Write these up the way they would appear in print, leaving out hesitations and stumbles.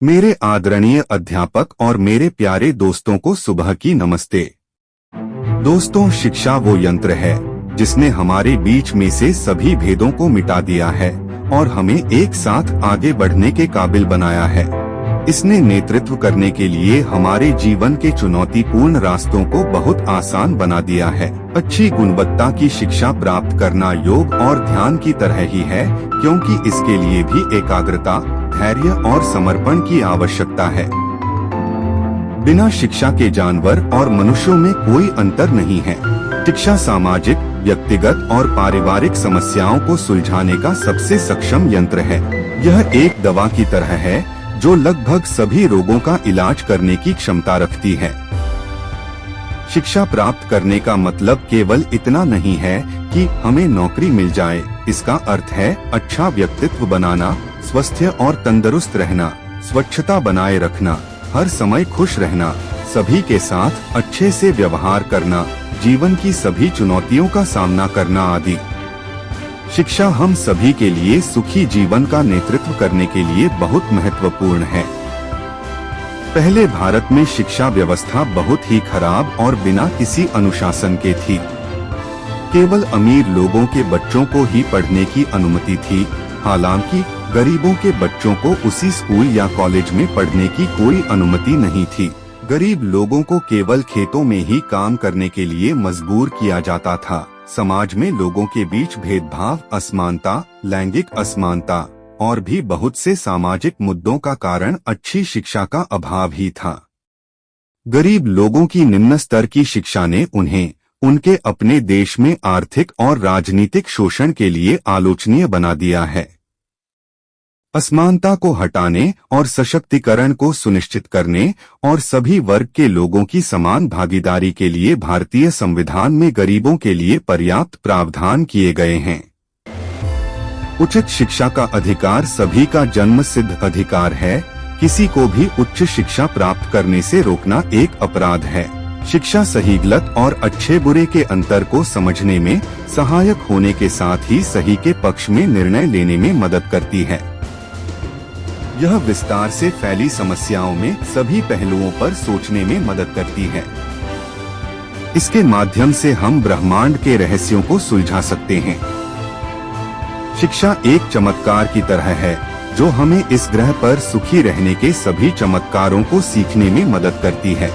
मेरे आदरणीय अध्यापक और मेरे प्यारे दोस्तों को सुबह की नमस्ते। दोस्तों, शिक्षा वो यंत्र है जिसने हमारे बीच में से सभी भेदों को मिटा दिया है और हमें एक साथ आगे बढ़ने के काबिल बनाया है। इसने नेतृत्व करने के लिए हमारे जीवन के चुनौतीपूर्ण रास्तों को बहुत आसान बना दिया है। अच्छी गुणवत्ता की शिक्षा प्राप्त करना योग और ध्यान की तरह ही है, क्योंकि इसके लिए भी एकाग्रता, धैर्य और समर्पण की आवश्यकता है। बिना शिक्षा के जानवर और मनुष्यों में कोई अंतर नहीं है। शिक्षा सामाजिक, व्यक्तिगत और पारिवारिक समस्याओं को सुलझाने का सबसे सक्षम यंत्र है। यह एक दवा की तरह है जो लगभग सभी रोगों का इलाज करने की क्षमता रखती है। शिक्षा प्राप्त करने का मतलब केवल इतना नहीं है कि हमें नौकरी मिल जाए। इसका अर्थ है अच्छा व्यक्तित्व बनाना, स्वस्थ और तंदुरुस्त रहना, स्वच्छता बनाए रखना, हर समय खुश रहना, सभी के साथ अच्छे से व्यवहार करना, जीवन की सभी चुनौतियों का सामना करना आदि। शिक्षा हम सभी के लिए सुखी जीवन का नेतृत्व करने के लिए बहुत महत्वपूर्ण है। पहले भारत में शिक्षा व्यवस्था बहुत ही खराब और बिना किसी अनुशासन के थी। केवल अमीर लोगों के बच्चों को ही पढ़ने की अनुमति थी, हालांकि गरीबों के बच्चों को उसी स्कूल या कॉलेज में पढ़ने की कोई अनुमति नहीं थी। गरीब लोगों को केवल खेतों में ही काम करने के लिए मजबूर किया जाता था। समाज में लोगों के बीच भेदभाव, असमानता, लैंगिक असमानता और भी बहुत से सामाजिक मुद्दों का कारण अच्छी शिक्षा का अभाव ही था। गरीब लोगों की निम्न स्तर की शिक्षा ने उन्हें उनके अपने देश में आर्थिक और राजनीतिक शोषण के लिए आलोचनीय बना दिया है। असमानता को हटाने और सशक्तिकरण को सुनिश्चित करने और सभी वर्ग के लोगों की समान भागीदारी के लिए भारतीय संविधान में गरीबों के लिए पर्याप्त प्रावधान किए गए हैं। उचित शिक्षा का अधिकार सभी का जन्म सिद्ध अधिकार है। किसी को भी उच्च शिक्षा प्राप्त करने से रोकना एक अपराध है। शिक्षा सही गलत और अच्छे बुरे के अंतर को समझने में सहायक होने के साथ ही सही के पक्ष में निर्णय लेने में मदद करती है। यह विस्तार से फैली समस्याओं में सभी पहलुओं पर सोचने में मदद करती है। इसके माध्यम से हम ब्रह्मांड के रहस्यों को सुलझा सकते हैं। शिक्षा एक चमत्कार की तरह है जो हमें इस ग्रह पर सुखी रहने के सभी चमत्कारों को सीखने में मदद करती है।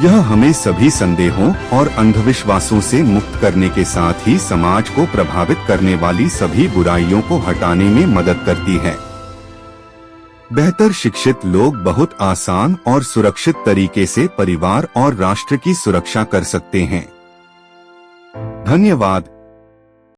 यह हमें सभी संदेहों और अंधविश्वासों से मुक्त करने के साथ ही समाज को प्रभावित करने वाली सभी बुराइयों को हटाने में मदद करती है। बेहतर शिक्षित लोग बहुत आसान और सुरक्षित तरीके से परिवार और राष्ट्र की सुरक्षा कर सकते हैं। धन्यवाद।